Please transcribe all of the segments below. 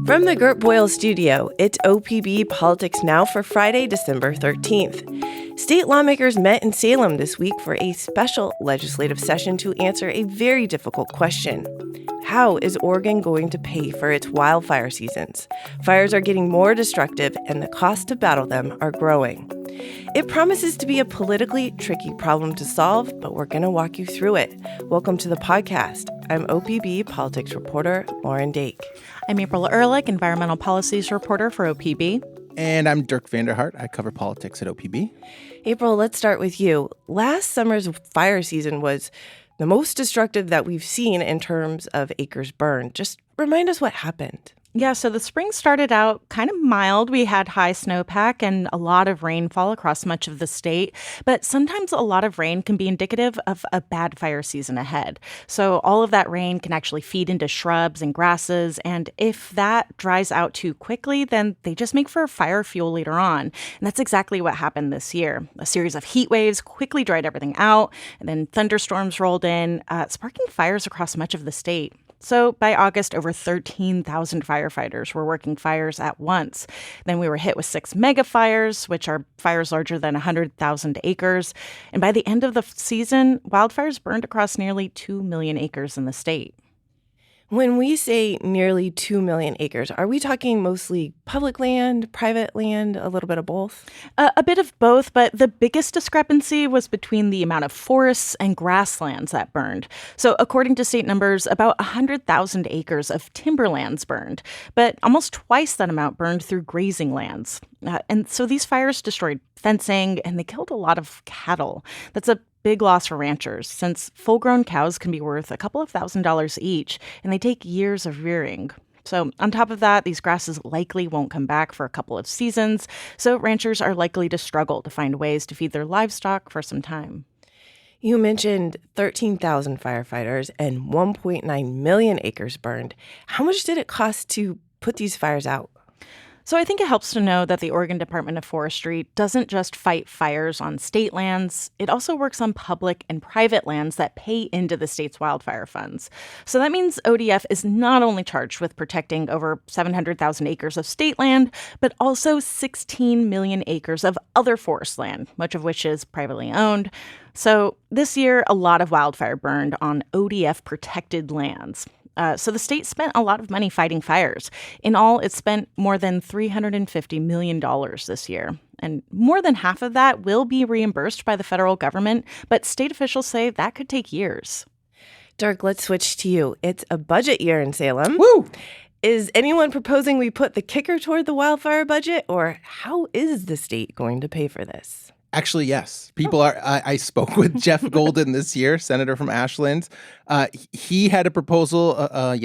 From the Gert Boyle studio, it's OPB Politics Now for Friday, December 13th. State lawmakers met in Salem this week for a special legislative session to answer a very difficult question. How is Oregon going to pay for its wildfire seasons? Fires are getting more destructive, and the cost to battle them are growing. It promises to be a politically tricky problem to solve, but we're going to walk you through it. Welcome to the podcast. I'm OPB politics reporter Lauren Dake. I'm April Ehrlich, environmental policies reporter for OPB. And I'm Dirk Vanderhart. I cover politics at OPB. April, let's start with you. Last summer's fire season was the most destructive that we've seen in terms of acres burned. Just remind us what happened. Yeah, so the spring started out kind of mild. We had high snowpack and a lot of rainfall across much of the state. But sometimes a lot of rain can be indicative of a bad fire season ahead. So all of that rain can actually feed into shrubs and grasses. And if that dries out too quickly, then they just make for fire fuel later on. And that's exactly what happened this year. A series of heat waves quickly dried everything out. And then thunderstorms rolled in, sparking fires across much of the state. So by August, over 13,000 firefighters were working fires at once. Then we were hit with 6 mega fires, which are fires larger than 100,000 acres. And by the end of the season, wildfires burned across nearly 2 million acres in the state. When we say nearly 2 million acres, are we talking mostly public land, private land, a little bit of both? A bit of both, but the biggest discrepancy was between the amount of forests and grasslands that burned. So according to state numbers, about 100,000 acres of timberlands burned, but almost twice that amount burned through grazing lands. And so these fires destroyed fencing and they killed a lot of cattle. That's a big loss for ranchers, since full-grown cows can be worth a couple of $1,000s each, and they take years of rearing. So on top of that, these grasses likely won't come back for a couple of seasons, so ranchers are likely to struggle to find ways to feed their livestock for some time. You mentioned 13,000 firefighters and 1.9 million acres burned. How much did it cost to put these fires out? So I think it helps to know that the Oregon Department of Forestry doesn't just fight fires on state lands. It also works on public and private lands that pay into the state's wildfire funds. So that means ODF is not only charged with protecting over 700,000 acres of state land, but also 16 million acres of other forest land, much of which is privately owned. So this year, a lot of wildfire burned on ODF protected lands. So the state spent a lot of money fighting fires. In all, it spent more than $350 million this year. And more than half of that will be reimbursed by the federal government, but state officials say that could take years. Dirk, let's switch to you. It's a budget year in Salem. Woo! Is anyone proposing we put the kicker toward the wildfire budget, or how is the state going to pay for this? Actually, yes. People are. I spoke with Jeff Golden this year, senator from Ashland. He had a proposal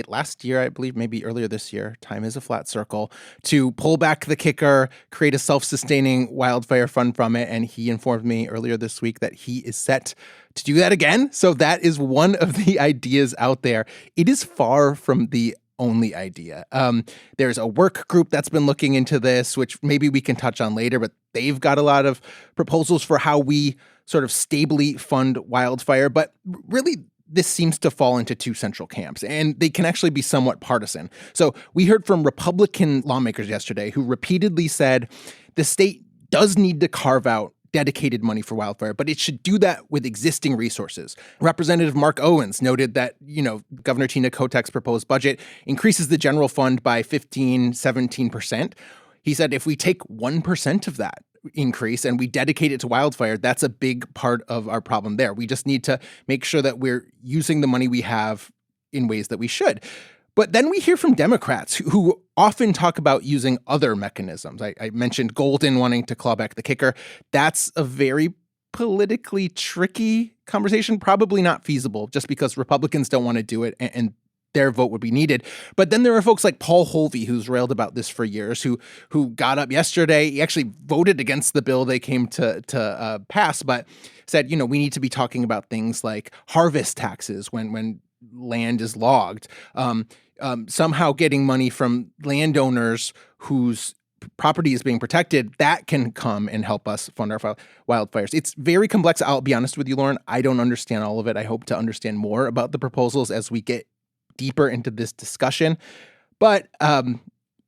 last year, I believe, maybe earlier this year. Time is a flat circle, to pull back the kicker, create a self-sustaining wildfire fund from it. And he informed me earlier this week that he is set to do that again. So that is one of the ideas out there. It is far from the only idea. There's a work group that's been looking into this, which maybe we can touch on later, but they've got a lot of proposals for how we sort of stably fund wildfire. But really, this seems to fall into two central camps, and they can actually be somewhat partisan. So we heard from Republican lawmakers yesterday who repeatedly said the state does need to carve out dedicated money for wildfire, but it should do that with existing resources. Representative Mark Owens noted that, Governor Tina Kotek's proposed budget increases the general fund by 17%. He said if we take 1% of that increase and we dedicate it to wildfire, that's a big part of our problem there. We just need to make sure that we're using the money we have in ways that we should. But then we hear from Democrats who often talk about using other mechanisms. I mentioned Golden wanting to claw back the kicker. That's a very politically tricky conversation, probably not feasible, just because Republicans don't want to do it and their vote would be needed. But then there are folks like Paul Holvey, who's railed about this for years, who got up yesterday. He actually voted against the bill they came to pass, but said, we need to be talking about things like harvest taxes when land is logged. Somehow getting money from landowners whose property is being protected, that can come and help us fund our wildfires. It's very complex. I'll be honest with you, Lauren. I don't understand all of it. I hope to understand more about the proposals as we get deeper into this discussion. But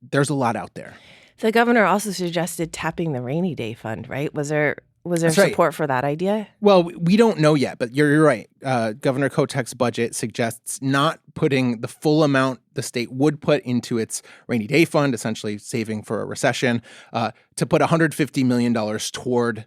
there's a lot out there. The governor also suggested tapping the rainy day fund, right? Was there That's support right. for that idea? Well, we don't know yet, but you're right. Governor Kotek's budget suggests not putting the full amount the state would put into its rainy day fund, essentially saving for a recession, to put $150 million toward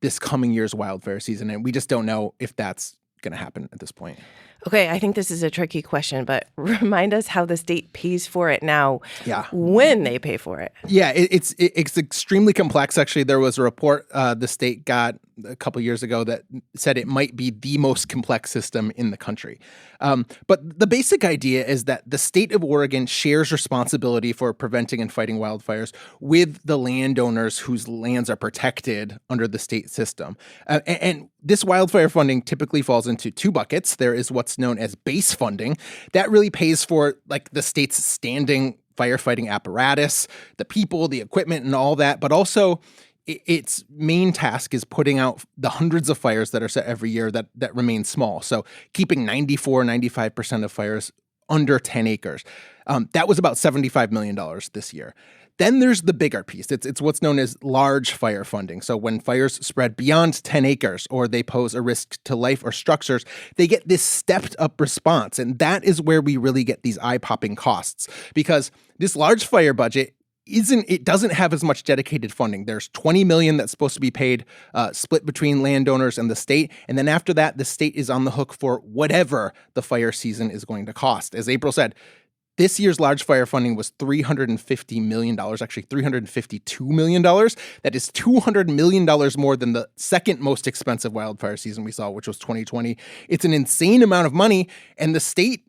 this coming year's wildfire season. And we just don't know if that's going to happen at this point. Okay, I think this is a tricky question, but remind us how the state pays for it now. Yeah. When they pay for it. Yeah, it's extremely complex. Actually, there was a report the state got a couple years ago that said it might be the most complex system in the country. But the basic idea is that the state of Oregon shares responsibility for preventing and fighting wildfires with the landowners whose lands are protected under the state system. And this wildfire funding typically falls into two buckets. There is what's known as base funding. That really pays for like the state's standing firefighting apparatus, the people, the equipment, and all that. But also its main task is putting out the hundreds of fires that are set every year that remain small. So keeping 95% of fires under 10 acres. That was about $75 million this year. Then there's the bigger piece. It's what's known as large fire funding. So when fires spread beyond 10 acres or they pose a risk to life or structures, they get this stepped up response. And that is where we really get these eye-popping costs, because this large fire budget doesn't have as much dedicated funding. There's $20 million that's supposed to be paid, split between landowners and the state. And then after that, the state is on the hook for whatever the fire season is going to cost. As April said, this year's large fire funding was $350 million, actually $352 million. That is $200 million more than the second most expensive wildfire season we saw, which was 2020. It's an insane amount of money, and the state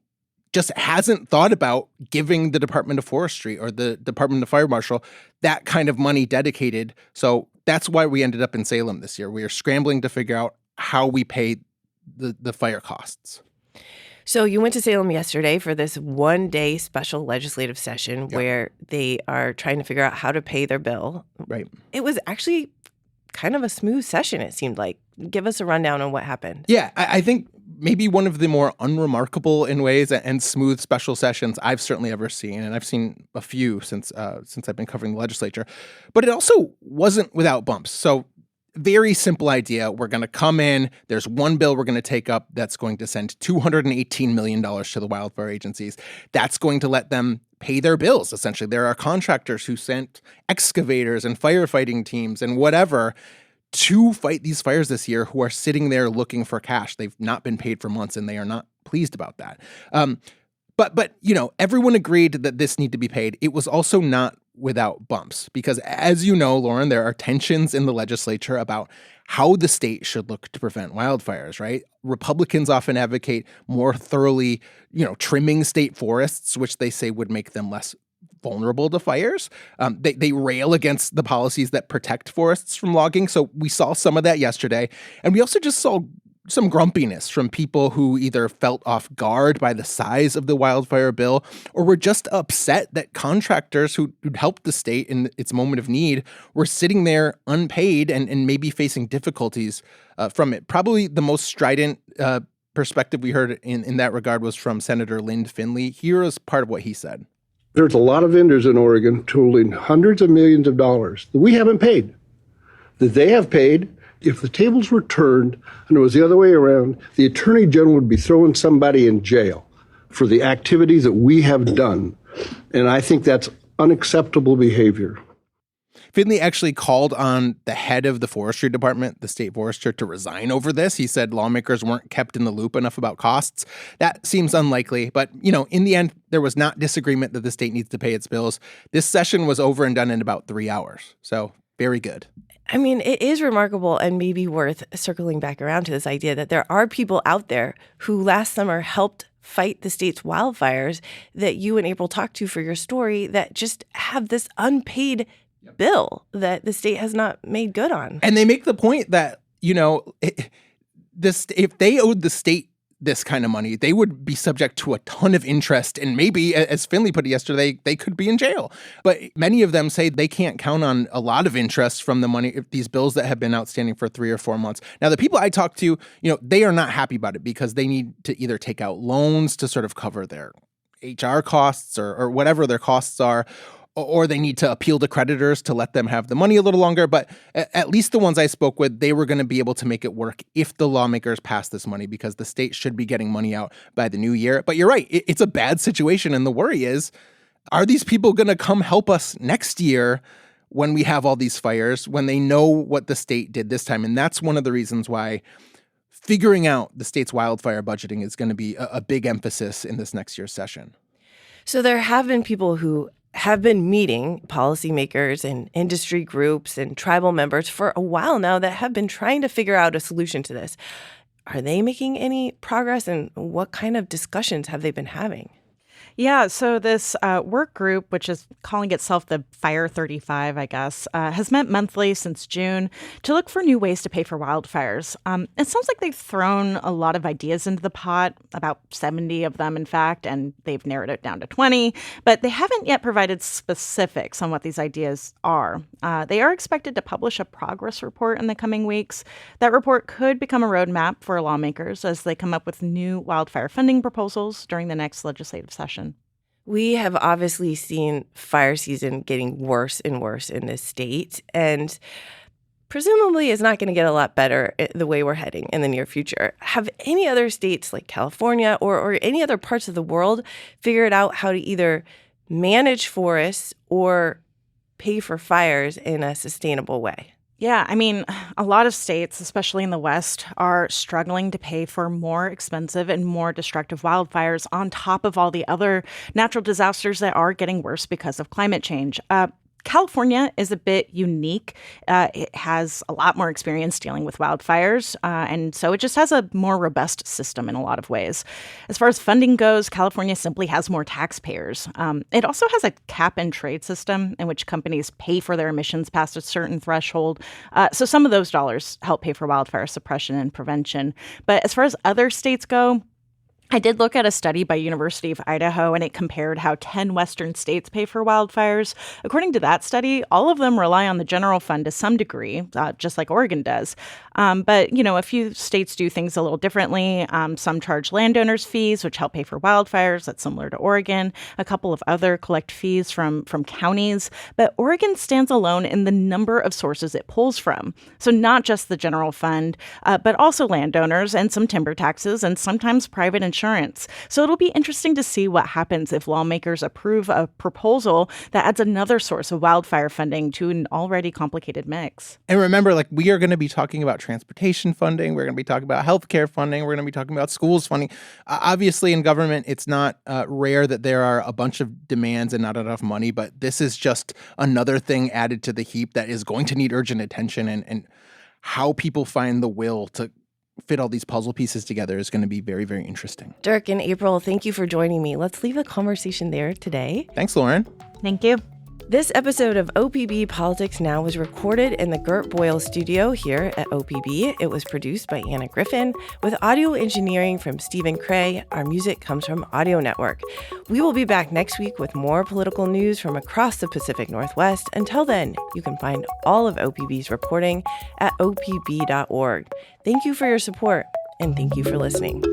just hasn't thought about giving the Department of Forestry or the Department of Fire Marshal that kind of money dedicated. So that's why we ended up in Salem this year. We are scrambling to figure out how we pay the fire costs. So you went to Salem yesterday for this one-day special legislative session where they are trying to figure out how to pay their bill. Right. It was actually kind of a smooth session, it seemed like. Give us a rundown on what happened. Yeah, I think maybe one of the more unremarkable in ways and smooth special sessions I've certainly ever seen. And I've seen a few since I've been covering the legislature. But it also wasn't without bumps. So very simple idea. We're going to come in. There's one bill we're going to take up that's going to send $218 million to the wildfire agencies. That's going to let them pay their bills, essentially. There are contractors who sent excavators and firefighting teams and whatever to fight these fires this year who are sitting there looking for cash. They've not been paid for months, and they are not pleased about that. But you know, everyone agreed that this needed to be paid. It was also not without bumps, because as you know, Lauren, there are tensions in the legislature about how the state should look to prevent wildfires, right? Republicans often advocate more thoroughly, trimming state forests, which they say would make them less vulnerable to fires. They rail against the policies that protect forests from logging. So we saw some of that yesterday. And we also just saw some grumpiness from people who either felt off guard by the size of the wildfire bill or were just upset that contractors who'd helped the state in its moment of need were sitting there unpaid and maybe facing difficulties from it. Probably the most strident perspective we heard in that regard was from Senator Lynn Finley. Here is part of what he said. There's a lot of vendors in Oregon totaling hundreds of millions of dollars that we haven't paid, that they have paid. If the tables were turned and it was the other way around, the Attorney General would be throwing somebody in jail for the activities that we have done. And I think that's unacceptable behavior. Finley actually called on the head of the forestry department, the state forester, to resign over this. He said lawmakers weren't kept in the loop enough about costs. That seems unlikely. But, in the end, there was not disagreement that the state needs to pay its bills. This session was over and done in about 3 hours. So very good. I mean, it is remarkable and maybe worth circling back around to this idea that there are people out there who last summer helped fight the state's wildfires that you and April talked to for your story that just have this unpaid bill that the state has not made good on. And they make the point that, if they owed the state this kind of money, they would be subject to a ton of interest. And maybe, as Finley put it yesterday, they could be in jail. But many of them say they can't count on a lot of interest from the money, these bills that have been outstanding for 3 or 4 months. Now, the people I talked to, they are not happy about it because they need to either take out loans to sort of cover their HR costs or whatever their costs are, or they need to appeal to creditors to let them have the money a little longer. But at least the ones I spoke with, they were going to be able to make it work if the lawmakers pass this money, because the state should be getting money out by the new year. But you're right. It's a bad situation. And the worry is, are these people going to come help us next year when we have all these fires, when they know what the state did this time? And that's one of the reasons why figuring out the state's wildfire budgeting is going to be a big emphasis in this next year's session. So there have been people who have been meeting policymakers and industry groups and tribal members for a while now that have been trying to figure out a solution to this. Are they making any progress, and what kind of discussions have they been having? Yeah, so this work group, which is calling itself the Fire 35, I guess, has met monthly since June to look for new ways to pay for wildfires. It sounds like they've thrown a lot of ideas into the pot, about 70 of them, in fact, and they've narrowed it down to 20, but they haven't yet provided specifics on what these ideas are. They are expected to publish a progress report in the coming weeks. That report could become a roadmap for lawmakers as they come up with new wildfire funding proposals during the next legislative session. We have obviously seen fire season getting worse and worse in this state, and presumably is not going to get a lot better the way we're heading in the near future. Have any other states like California or any other parts of the world figured out how to either manage forests or pay for fires in a sustainable way? Yeah, I mean, a lot of states, especially in the West, are struggling to pay for more expensive and more destructive wildfires on top of all the other natural disasters that are getting worse because of climate change. California is a bit unique. It has a lot more experience dealing with wildfires, and so it just has a more robust system in a lot of ways. As far as funding goes, California simply has more taxpayers. It also has a cap-and-trade system in which companies pay for their emissions past a certain threshold. So some of those dollars help pay for wildfire suppression and prevention. But as far as other states go, I did look at a study by University of Idaho, and it compared how 10 Western states pay for wildfires. According to that study, all of them rely on the general fund to some degree, just like Oregon does. But, a few states do things a little differently. Some charge landowners fees, which help pay for wildfires. That's similar to Oregon. A couple of other collect fees from counties. But Oregon stands alone in the number of sources it pulls from. So not just the general fund, but also landowners and some timber taxes and sometimes private insurance. So it'll be interesting to see what happens if lawmakers approve a proposal that adds another source of wildfire funding to an already complicated mix. And remember, we are going to be talking about transportation funding. We're going to be talking about healthcare funding. We're going to be talking about schools funding. Obviously, in government, it's not rare that there are a bunch of demands and not enough money. But this is just another thing added to the heap that is going to need urgent attention. And how people find the will to fit all these puzzle pieces together is going to be very, very interesting. Dirk and April, thank you for joining me. Let's leave the conversation there today. Thanks, Lauren. Thank you. This episode of OPB Politics Now was recorded in the Gert Boyle studio here at OPB. It was produced by Anna Griffin with audio engineering from Stephen Cray. Our music comes from Audio Network. We will be back next week with more political news from across the Pacific Northwest. Until then, you can find all of OPB's reporting at opb.org. Thank you for your support, and thank you for listening.